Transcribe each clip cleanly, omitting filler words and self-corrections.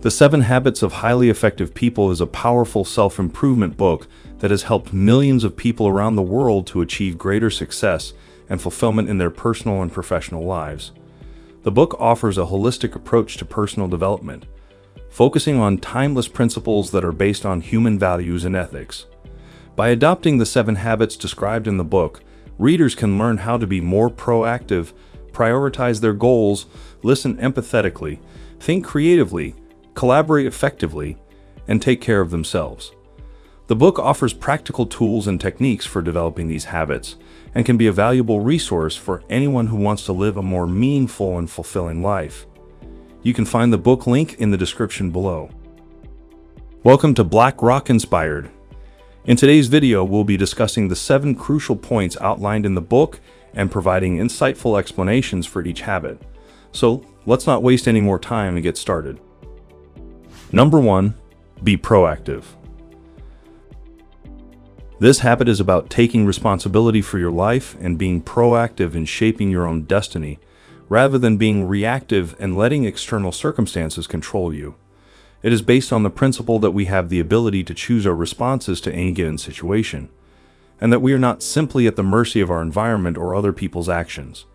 The 7 Habits of Highly Effective People is a powerful self-improvement book that has helped millions of people around the world to achieve greater success and fulfillment in their personal and professional lives. The book offers a holistic approach to personal development, focusing on timeless principles that are based on human values and ethics. By adopting the 7 habits described in the book, readers can learn how to be more proactive, prioritize their goals, listen empathetically, think creatively, collaborate effectively, and take care of themselves. The book offers practical tools and techniques for developing these habits and can be a valuable resource for anyone who wants to live a more meaningful and fulfilling life. You can find the book link in the description below. Welcome to Black Rock Inspired. In today's video, we'll be discussing the 7 crucial points outlined in the book and providing insightful explanations for each habit. So let's not waste any more time and get started. Number 1, be proactive. This habit is about taking responsibility for your life and being proactive in shaping your own destiny, rather than being reactive and letting external circumstances control you. It is based on the principle that we have the ability to choose our responses to any given situation, and that we are not simply at the mercy of our environment or other people's actions.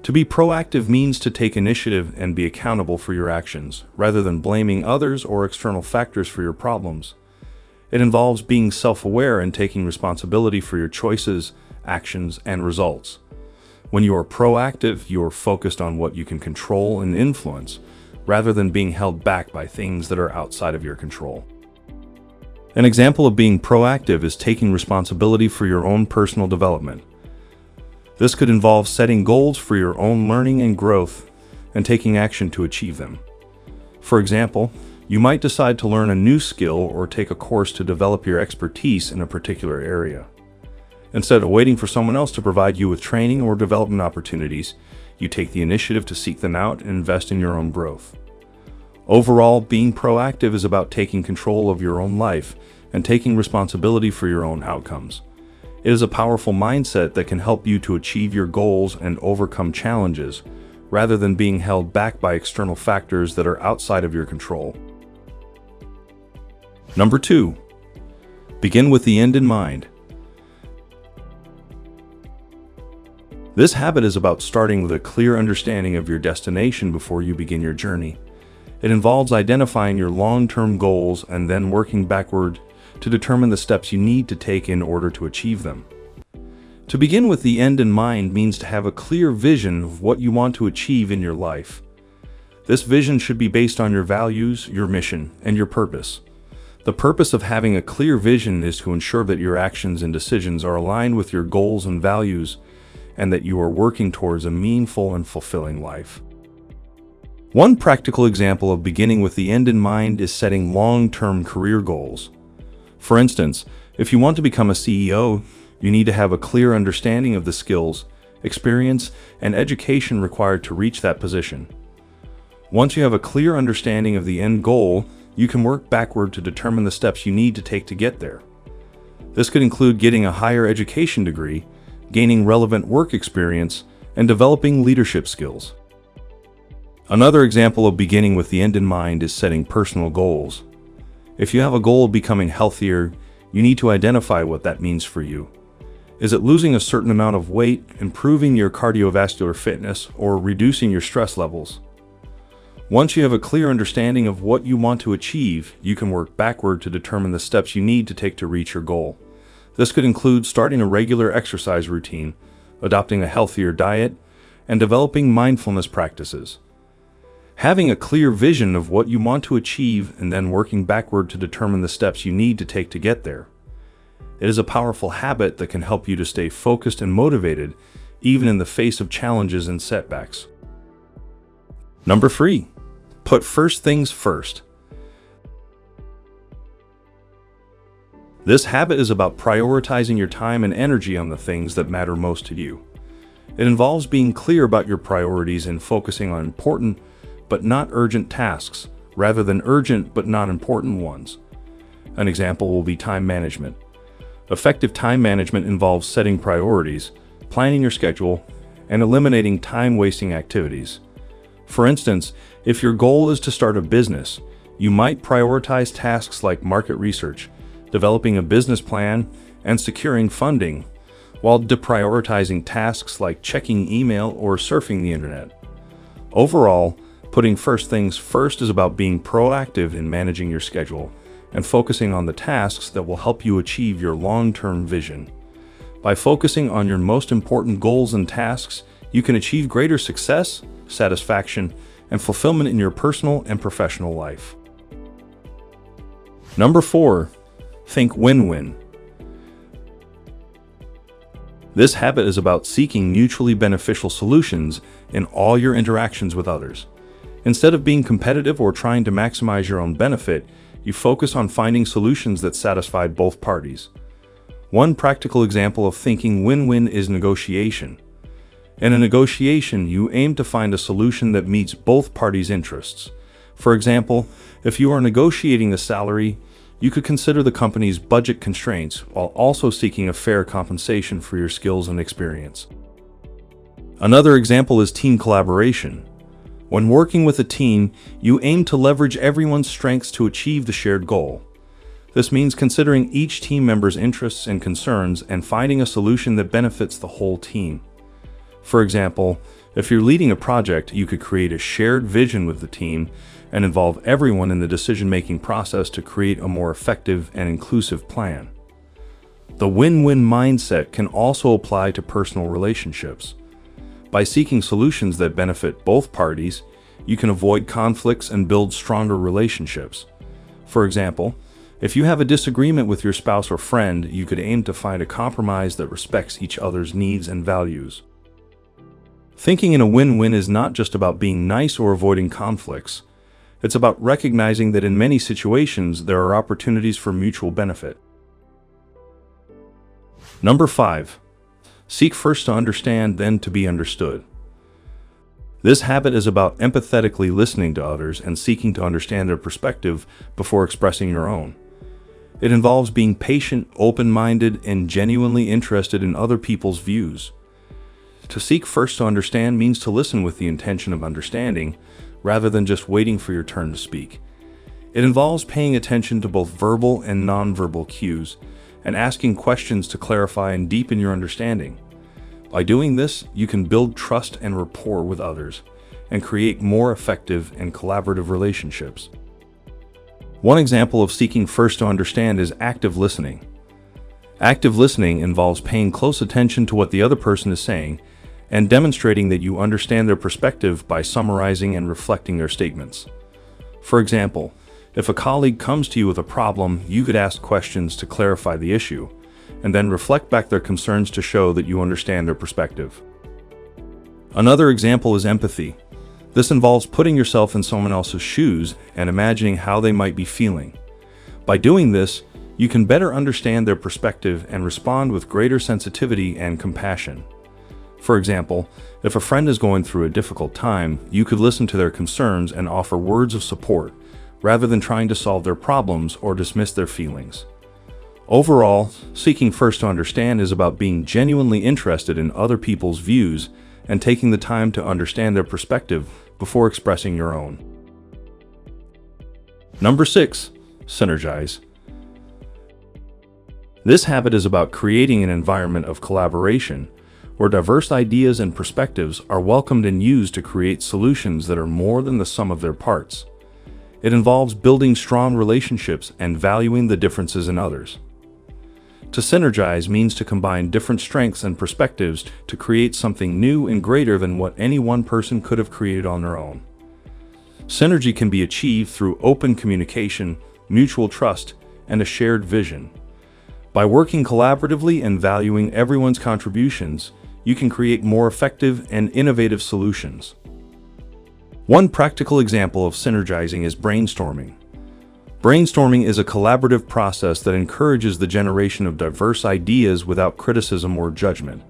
To be proactive means to take initiative and be accountable for your actions, rather than blaming others or external factors for your problems. It involves being self-aware and taking responsibility for your choices, actions, and results. When you are proactive, you are focused on what you can control and influence, rather than being held back by things that are outside of your control. An example of being proactive is taking responsibility for your own personal development. This could involve setting goals for your own learning and growth and taking action to achieve them. For example, you might decide to learn a new skill or take a course to develop your expertise in a particular area. Instead of waiting for someone else to provide you with training or development opportunities, you take the initiative to seek them out and invest in your own growth. Overall, being proactive is about taking control of your own life and taking responsibility for your own outcomes. It is a powerful mindset that can help you to achieve your goals and overcome challenges, rather than being held back by external factors that are outside of your control. Number 2, begin with the end in mind. This habit is about starting with a clear understanding of your destination before you begin your journey. It involves identifying your long-term goals and then working backward to determine the steps you need to take in order to achieve them. To begin with the end in mind means to have a clear vision of what you want to achieve in your life. This vision should be based on your values, your mission, and your purpose. The purpose of having a clear vision is to ensure that your actions and decisions are aligned with your goals and values, and that you are working towards a meaningful and fulfilling life. One practical example of beginning with the end in mind is setting long-term career goals. For instance, if you want to become a CEO, you need to have a clear understanding of the skills, experience, and education required to reach that position. Once you have a clear understanding of the end goal, you can work backward to determine the steps you need to take to get there. This could include getting a higher education degree, gaining relevant work experience, and developing leadership skills. Another example of beginning with the end in mind is setting personal goals. If you have a goal of becoming healthier, you need to identify what that means for you. Is it losing a certain amount of weight, improving your cardiovascular fitness, or reducing your stress levels? Once you have a clear understanding of what you want to achieve, you can work backward to determine the steps you need to take to reach your goal. This could include starting a regular exercise routine, adopting a healthier diet, and developing mindfulness practices. Having a clear vision of what you want to achieve and then working backward to determine the steps you need to take to get there. It is a powerful habit that can help you to stay focused and motivated, even in the face of challenges and setbacks. Number 3, put first things first. This habit is about prioritizing your time and energy on the things that matter most to you. It involves being clear about your priorities and focusing on important but not urgent tasks, rather than urgent but not important ones. An example will be time management. Effective time management involves setting priorities, planning your schedule, and eliminating time-wasting activities. For instance, if your goal is to start a business, You might prioritize tasks like market research, developing a business plan, and securing funding, while deprioritizing tasks like checking email or surfing the internet. Overall, putting first things first is about being proactive in managing your schedule and focusing on the tasks that will help you achieve your long-term vision. By focusing on your most important goals and tasks, you can achieve greater success, satisfaction, and fulfillment in your personal and professional life. Number 4, think win-win. This habit is about seeking mutually beneficial solutions in all your interactions with others. Instead of being competitive or trying to maximize your own benefit, you focus on finding solutions that satisfy both parties. One practical example of thinking win-win is negotiation. In a negotiation, you aim to find a solution that meets both parties' interests. For example, if you are negotiating a salary, you could consider the company's budget constraints while also seeking a fair compensation for your skills and experience. Another example is team collaboration. When working with a team, you aim to leverage everyone's strengths to achieve the shared goal. This means considering each team member's interests and concerns and finding a solution that benefits the whole team. For example, if you're leading a project, you could create a shared vision with the team and involve everyone in the decision-making process to create a more effective and inclusive plan. The win-win mindset can also apply to personal relationships. By seeking solutions that benefit both parties, you can avoid conflicts and build stronger relationships. For example, if you have a disagreement with your spouse or friend, you could aim to find a compromise that respects each other's needs and values. Thinking in a win-win is not just about being nice or avoiding conflicts. It's about recognizing that in many situations there are opportunities for mutual benefit. Number 5. Seek first to understand, then to be understood. This habit is about empathetically listening to others and seeking to understand their perspective before expressing your own. It involves being patient, open-minded, and genuinely interested in other people's views. To seek first to understand means to listen with the intention of understanding, rather than just waiting for your turn to speak. It involves paying attention to both verbal and nonverbal cues, and asking questions to clarify and deepen your understanding. By doing this, you can build trust and rapport with others, and create more effective and collaborative relationships. One example of seeking first to understand is active listening. Active listening involves paying close attention to what the other person is saying, and demonstrating that you understand their perspective by summarizing and reflecting their statements. For example, if a colleague comes to you with a problem, you could ask questions to clarify the issue, and then reflect back their concerns to show that you understand their perspective. Another example is empathy. This involves putting yourself in someone else's shoes and imagining how they might be feeling. By doing this, you can better understand their perspective and respond with greater sensitivity and compassion. For example, if a friend is going through a difficult time, you could listen to their concerns and offer words of support, rather than trying to solve their problems or dismiss their feelings. Overall, seeking first to understand is about being genuinely interested in other people's views and taking the time to understand their perspective before expressing your own. Number 6, synergize. This habit is about creating an environment of collaboration where diverse ideas and perspectives are welcomed and used to create solutions that are more than the sum of their parts. It involves building strong relationships and valuing the differences in others. To synergize means to combine different strengths and perspectives to create something new and greater than what any one person could have created on their own. Synergy can be achieved through open communication, mutual trust, and a shared vision. By working collaboratively and valuing everyone's contributions, you can create more effective and innovative solutions. One practical example of synergizing is brainstorming. Brainstorming is a collaborative process that encourages the generation of diverse ideas without criticism or judgment.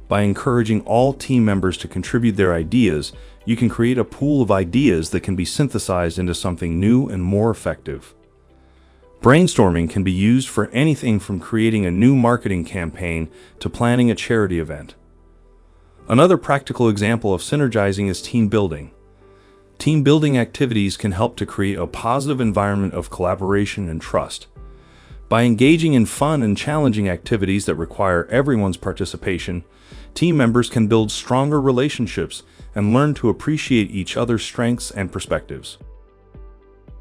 By encouraging all team members to contribute their ideas, you can create a pool of ideas that can be synthesized into something new and more effective. Brainstorming can be used for anything from creating a new marketing campaign to planning a charity event. Another practical example of synergizing is team building. Team building activities can help to create a positive environment of collaboration and trust. By engaging in fun and challenging activities that require everyone's participation, team members can build stronger relationships and learn to appreciate each other's strengths and perspectives.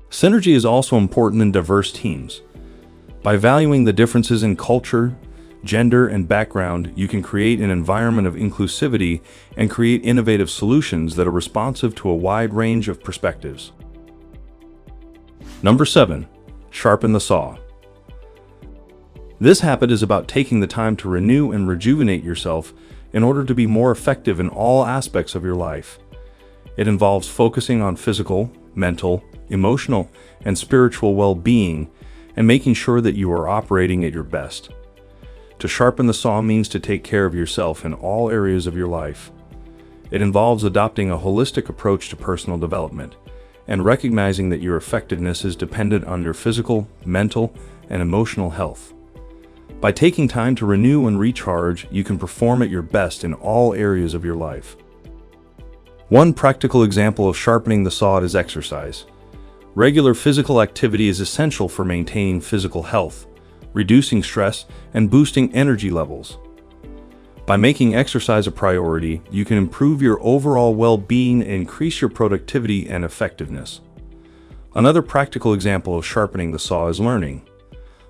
Synergy is also important in diverse teams. By valuing the differences in culture, gender, and background, you can create an environment of inclusivity and create innovative solutions that are responsive to a wide range of perspectives. Number 7. Sharpen the saw. This habit is about taking the time to renew and rejuvenate yourself in order to be more effective in all aspects of your life. It involves focusing on physical, mental, emotional, and spiritual well-being and making sure that you are operating at your best. To sharpen the saw means to take care of yourself in all areas of your life. It involves adopting a holistic approach to personal development and recognizing that your effectiveness is dependent on your physical, mental, and emotional health. By taking time to renew and recharge, you can perform at your best in all areas of your life. One practical example of sharpening the saw is exercise. Regular physical activity is essential for maintaining physical health, reducing stress, and boosting energy levels. By making exercise a priority, you can improve your overall well-being and increase your productivity and effectiveness. Another practical example of sharpening the saw is learning.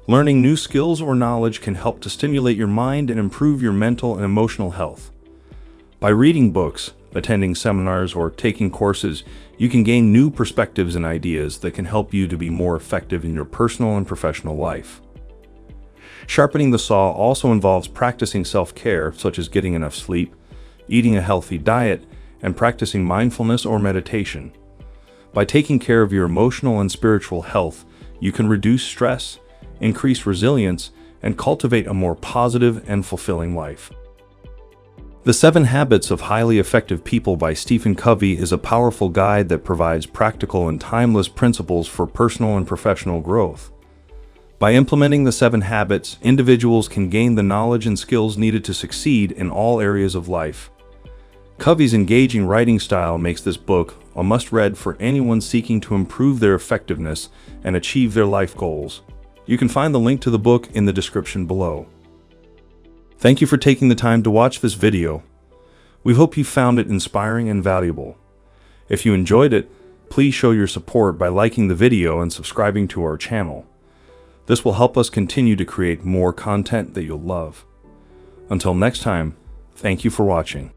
Learning new skills or knowledge can help to stimulate your mind and improve your mental and emotional health. By reading books, attending seminars, or taking courses, you can gain new perspectives and ideas that can help you to be more effective in your personal and professional life. Sharpening the saw also involves practicing self-care, such as getting enough sleep, eating a healthy diet, and practicing mindfulness or meditation. By taking care of your emotional and spiritual health, you can reduce stress, increase resilience, and cultivate a more positive and fulfilling life. The 7 Habits of Highly Effective People by Stephen Covey is a powerful guide that provides practical and timeless principles for personal and professional growth. By implementing the 7 habits, individuals can gain the knowledge and skills needed to succeed in all areas of life. Covey's engaging writing style makes this book a must-read for anyone seeking to improve their effectiveness and achieve their life goals. You can find the link to the book in the description below. Thank you for taking the time to watch this video. We hope you found it inspiring and valuable. If you enjoyed it, please show your support by liking the video and subscribing to our channel. This will help us continue to create more content that you'll love. Until next time, thank you for watching.